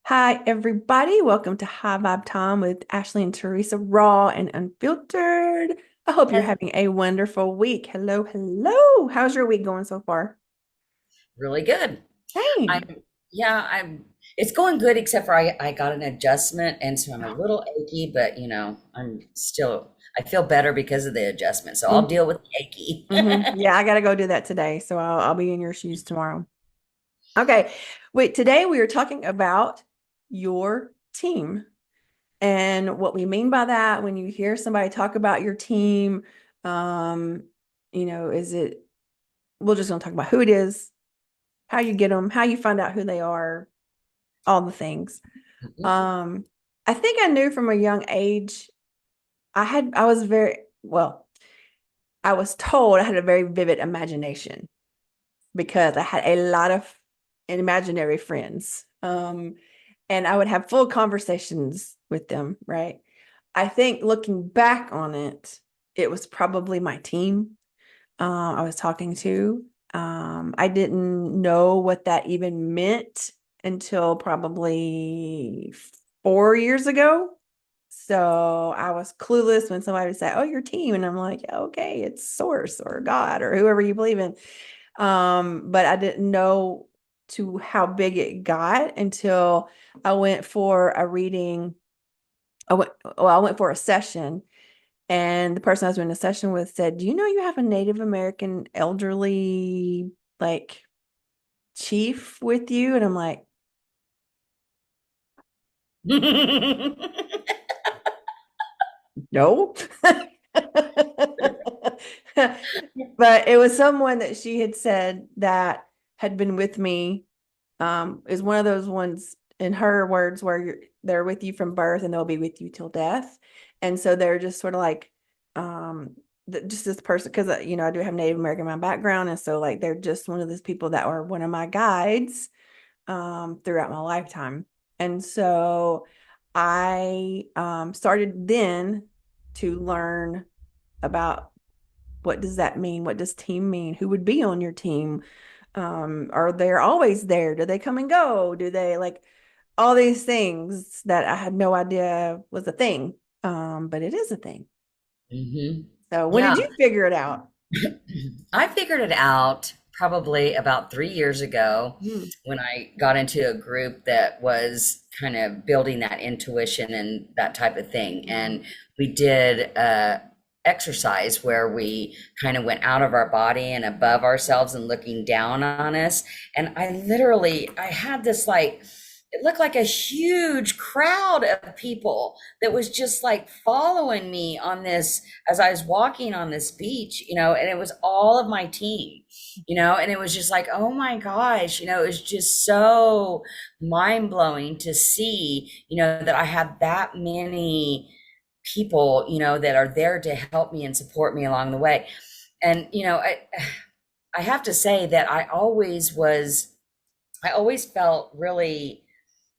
Hi, everybody. Welcome to High Vibe Time with Ashley and Teresa, raw and unfiltered. I hope you're Hel- having a wonderful week. Hello, hello. How's your week going so far? Really good. I'm, Hey. yeah, it's going good except for I got an adjustment and so I'm a little achy, but I feel better because of the adjustment. So I'll deal with the achy. Yeah, I got to go do that today. So I'll be in your shoes tomorrow. Okay. Wait, today we are talking about your team. And what we mean by that, when you hear somebody talk about your team, um, is it, we're just going to talk about who it is, how you get them, how you find out who they are, all the things. Um, I think I knew from a young age, I was very, well, I was told I had a very vivid imagination because I had a lot of imaginary friends. And I would have full conversations with them, right? I think looking back on it, it was probably my team I was talking to. I didn't know what that even meant until probably 4 years ago. So I was clueless when somebody would say, "Oh, your team," and I'm like, "Okay, it's Source or God or whoever you believe in." But I didn't know to how big it got until I went for a reading. I went for a session, and the person I was doing a session with said, "Do you know you have a Native American elderly like chief with you?" And I'm like, "No." But it was someone that she had said that had been with me, is one of those ones in her words where they're with you from birth and they'll be with you till death. And so they're just sort of like, just this person, because, I do have Native American in my background. And so, like, they're just one of those people that were one of my guides, throughout my lifetime. And so I, started then to learn about what does that mean? What does team mean? Who would be on your team? Are they always there? Do they come and go? Do they like all these things that I had no idea was a thing? But it is a thing. hmm So when did Yeah. you figure it out? I figured it out probably about 3 years ago Hmm. when I got into a group that was kind of building that intuition and that type of thing. Mhm. And we did exercise where we kind of went out of our body and above ourselves and looking down on us. And I had this like, it looked like a huge crowd of people that was just like following me on this as I was walking on this beach, and it was all of my team, and it was just like, oh my gosh, it was just so mind blowing to see, that I had that many people, that are there to help me and support me along the way. And, I have to say that I always felt really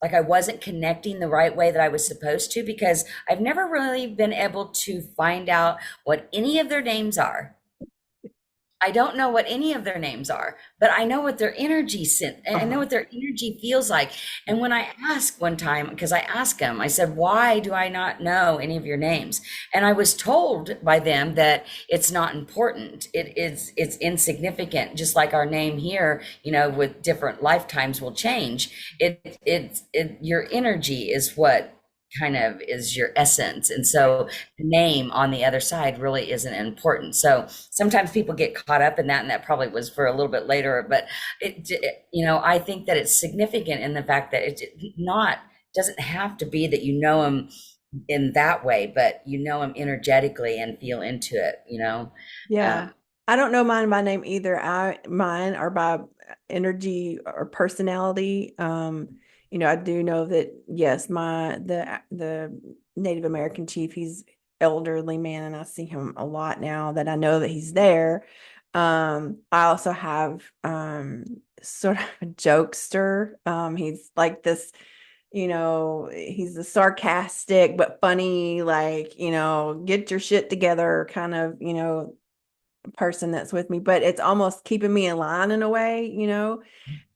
like I wasn't connecting the right way that I was supposed to because I've never really been able to find out what any of their names are. I don't know what any of their names are, but I know what their energy I know Uh-huh. what their energy feels like. And when I asked one time, because I asked them, I said, "Why do I not know any of your names?" And I was told by them that it's not important. It's insignificant, just like our name here, with different lifetimes will change. Your energy is what kind of is your essence. And so the name on the other side really isn't important. So sometimes people get caught up in that, and that probably was for a little bit later. But I think that it's significant in the fact that it not doesn't have to be that you know him in that way, but you know him energetically and feel into it. Yeah. Um, I don't know mine by name either. Mine are by energy or personality. I do know that yes, the Native American chief, he's elderly man, and I see him a lot now that I know that he's there. I also have sort of a jokester. He's like this, he's a sarcastic but funny, like, get your shit together kind of, person that's with me, but it's almost keeping me in line in a way.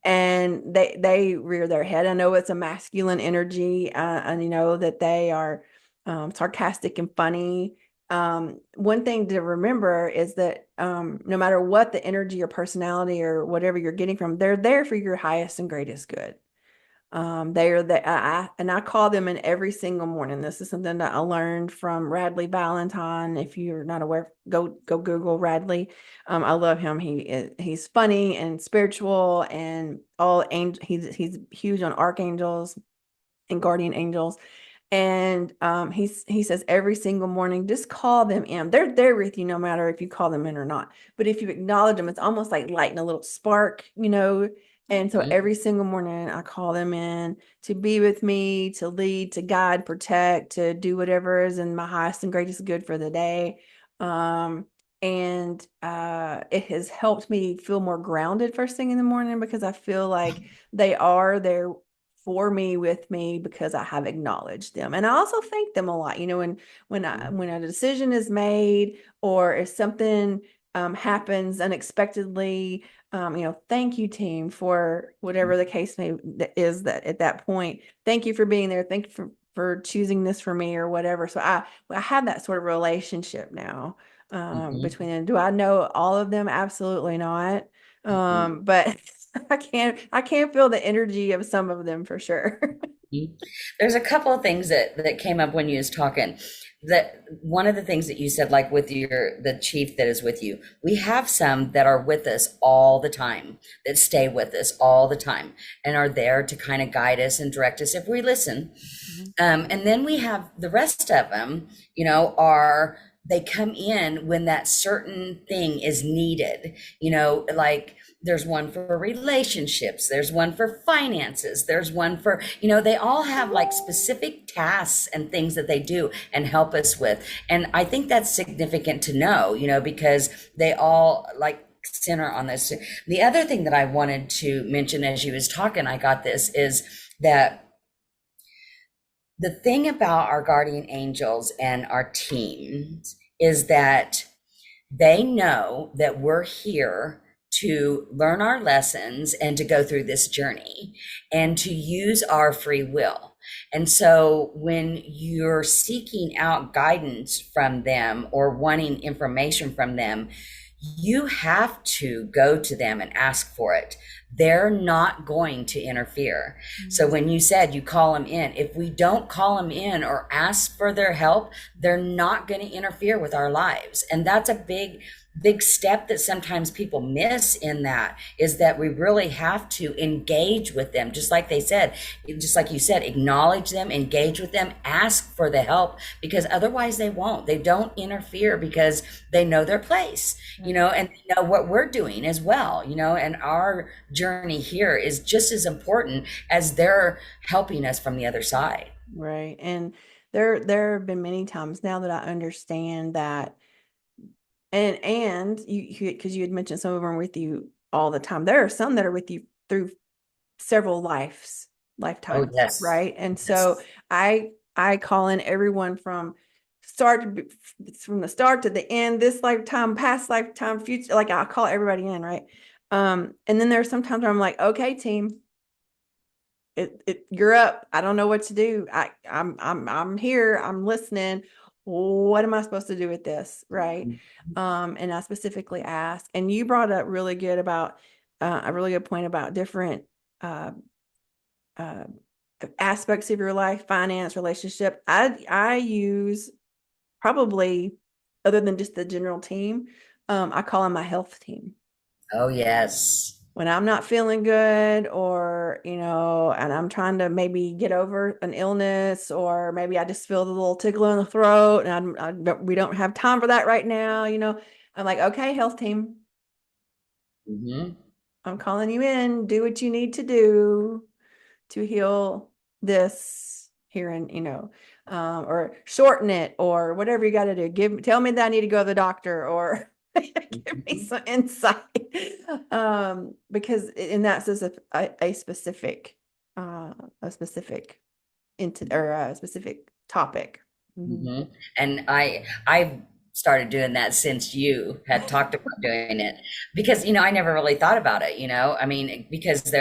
and they rear their head. I know it's a masculine energy, and you know that they are sarcastic and funny. One thing to remember is that no matter what the energy or personality or whatever you're getting from, they're there for your highest and greatest good. They are the and I call them in every single morning. This is something that I learned from Radley Valentine. If you're not aware, go Google Radley. I love him. He's funny and spiritual and all angel. He's huge on archangels and guardian angels. And he says every single morning, just call them in. They're there with you no matter if you call them in or not. But if you acknowledge them, it's almost like lighting a little spark, you know. And so Mhm. every single morning I call them in to be with me, to lead, to guide, protect, to do whatever is in my highest and greatest good for the day. And it has helped me feel more grounded first thing in the morning because I feel like they are there for me, with me, because I have acknowledged them. And I also thank them a lot. You know, when a decision is made, or if something happens unexpectedly, you know, thank you, team, for whatever the case may is that at that point. Thank you for being there. Thank you for choosing this for me or whatever. So I have that sort of relationship now Mhm. between them. Do I know all of them? Absolutely not. Mhm. But I can't feel the energy of some of them for sure. Mhm. There's a couple of things that came up when you was talking. That one of the things that you said, like with the chief that is with you, we have some that are with us all the time, that stay with us all the time, and are there to kind of guide us and direct us if we listen. Mhm. And then we have the rest of them, you know, are they come in when that certain thing is needed, you know, like there's one for relationships, there's one for finances, there's one for, you know, they all have like specific tasks and things that they do and help us with. And I think that's significant to know, you know, because they all like center on this. The other thing that I wanted to mention as you was talking, I got this, is that the thing about our guardian angels and our teams is that they know that we're here to learn our lessons and to go through this journey and to use our free will. And so when you're seeking out guidance from them or wanting information from them, you have to go to them and ask for it. They're not going to interfere. So when you said you call them in, if we don't call them in or ask for their help, they're not going to interfere with our lives. And that's a big step that sometimes people miss in that, is that we really have to engage with them, just like they said, just like you said, acknowledge them, engage with them, ask for the help, because otherwise they don't interfere, because they know their place, you know, and they know what we're doing as well, you know, and our journey here is just as important as they're helping us from the other side. Right. And there have been many times now that I understand that, and you because you had mentioned some of them are with you all the time. There are some that are with you through several Oh, lifetimes, yes. right? And so Yes. I call in everyone start from the start to the end, this lifetime, past lifetime, future. Like I call everybody in, right? And then there's sometimes where I'm like, okay, team, you're up. I don't know what to do. I'm here. I'm listening. What am I supposed to do with this? Right. And I specifically ask, and you brought up really good about a really good point about different uh, uh, aspects of your life, finance, relationship. I use probably, other than just the general team, I call them my health team. Oh, yes. When I'm not feeling good, or, you know, and I'm trying to maybe get over an illness, or maybe I just feel the little tickle in the throat and we don't have time for that right now, you know, I'm like, okay, health team, Hmm. I'm calling you in, do what you need to do to heal this here, and, you know, or shorten it, or whatever you got to do. Tell me that I need to go to the doctor, or give me some insight. Because, and that's just a specific, a specific into or a specific topic. Mhm. Hmm. And I've started doing that since you had talked about doing it, because I never really thought about it. I mean, because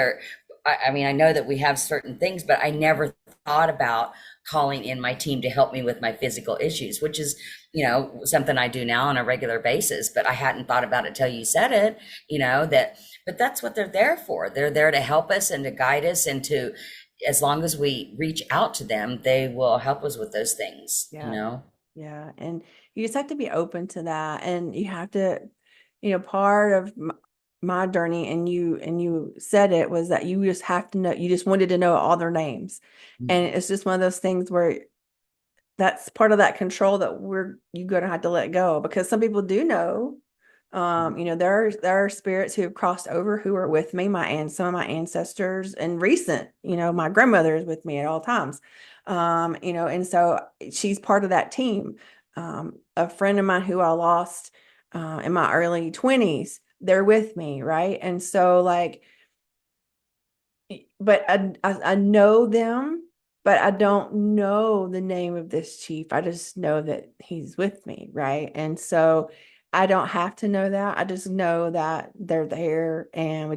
I mean, I know that we have certain things, but I never thought about calling in my team to help me with my physical issues, which is something I do now on a regular basis. But I hadn't thought about it till you said it. That, but that's what they're there for. They're there to help us and to guide us, and to, as long as we reach out to them, they will help us with those things. Yeah. Yeah. And you just have to be open to that. And you have to, part of my journey, and you said it, was that you just have to know, you just wanted to know all their names. And it's just one of those things where that's part of that control that you're going to have to let go, because some people do know. There are spirits who have crossed over, who are with me, some of my ancestors, and recent, my grandmother is with me at all times. And so she's part of that team. A friend of mine who I lost in my early 20s, they're with me, right? And so, like, but I know them, but I don't know the name of this chief. I just know that he's with me, right? And so I don't have to know that. I just know that they're there, and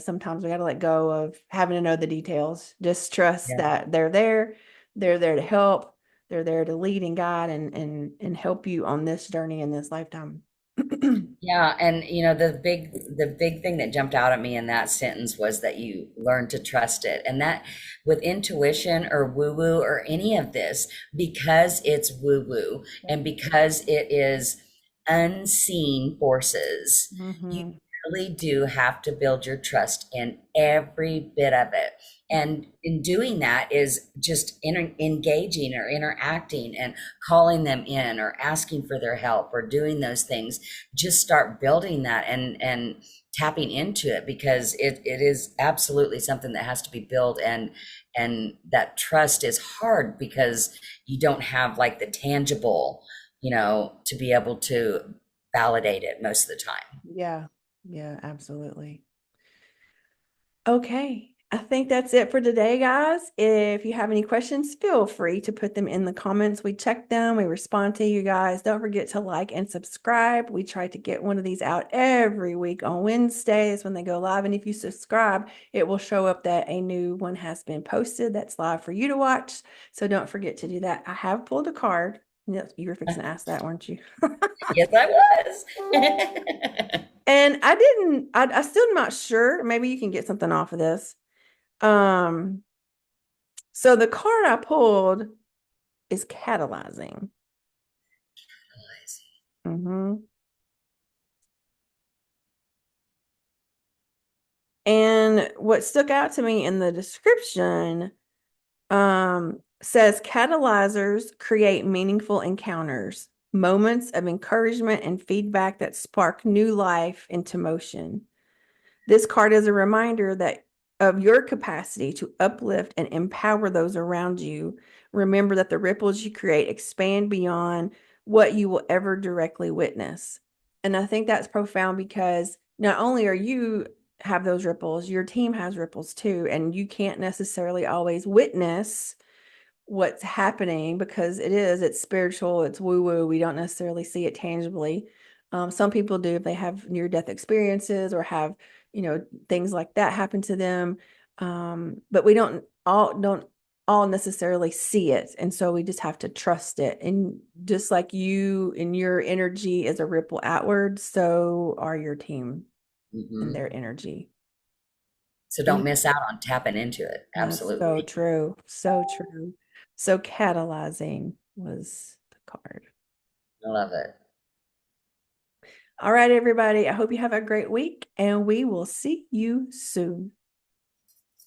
sometimes we got to let go of having to know the details. Just trust Yeah. that they're there. They're there to help. They're there to lead and guide and help you on this journey in this lifetime. Yeah, and the big thing that jumped out at me in that sentence was that you learn to trust it. And that, with intuition or woo-woo or any of this, because it's woo-woo and because it is unseen forces, you Mhm. really do have to build your trust in every bit of it. And in doing that is just engaging or interacting and calling them in or asking for their help or doing those things. Just start building that and tapping into it, because it is absolutely something that has to be built. And that trust is hard because you don't have like the tangible, to be able to validate it most of the time. Yeah. Yeah, absolutely. Okay. I think that's it for today, guys. If you have any questions, feel free to put them in the comments. We check them, we respond to you guys. Don't forget to like and subscribe. We try to get one of these out every week on Wednesdays when they go live. And if you subscribe, it will show up that a new one has been posted that's live for you to watch. So don't forget to do that. I have pulled a card. Yes, you were fixing to ask that, weren't you? Yes, I was. And I still am not sure. Maybe you can get something off of this. Um, so the card I pulled is catalyzing. Hmm. And what stuck out to me in the description says catalyzers create meaningful encounters, moments of encouragement and feedback that spark new life into motion. This card is a reminder that of your capacity to uplift and empower those around you. Remember that the ripples you create expand beyond what you will ever directly witness. And I think that's profound, because not only are you have those ripples, your team has ripples too, and you can't necessarily always witness what's happening, because it's spiritual, it's woo woo. We don't necessarily see it tangibly. Some people do if they have near death experiences or have, things like that happen to them. But we don't all necessarily see it. And so we just have to trust it. And just like you and your energy is a ripple outward, so are your team and Mhm. their energy. So don't And miss out on tapping into it. that's so Absolutely. true. So true. So catalyzing was the card. I love it. All right, everybody. I hope you have a great week, and we will see you soon.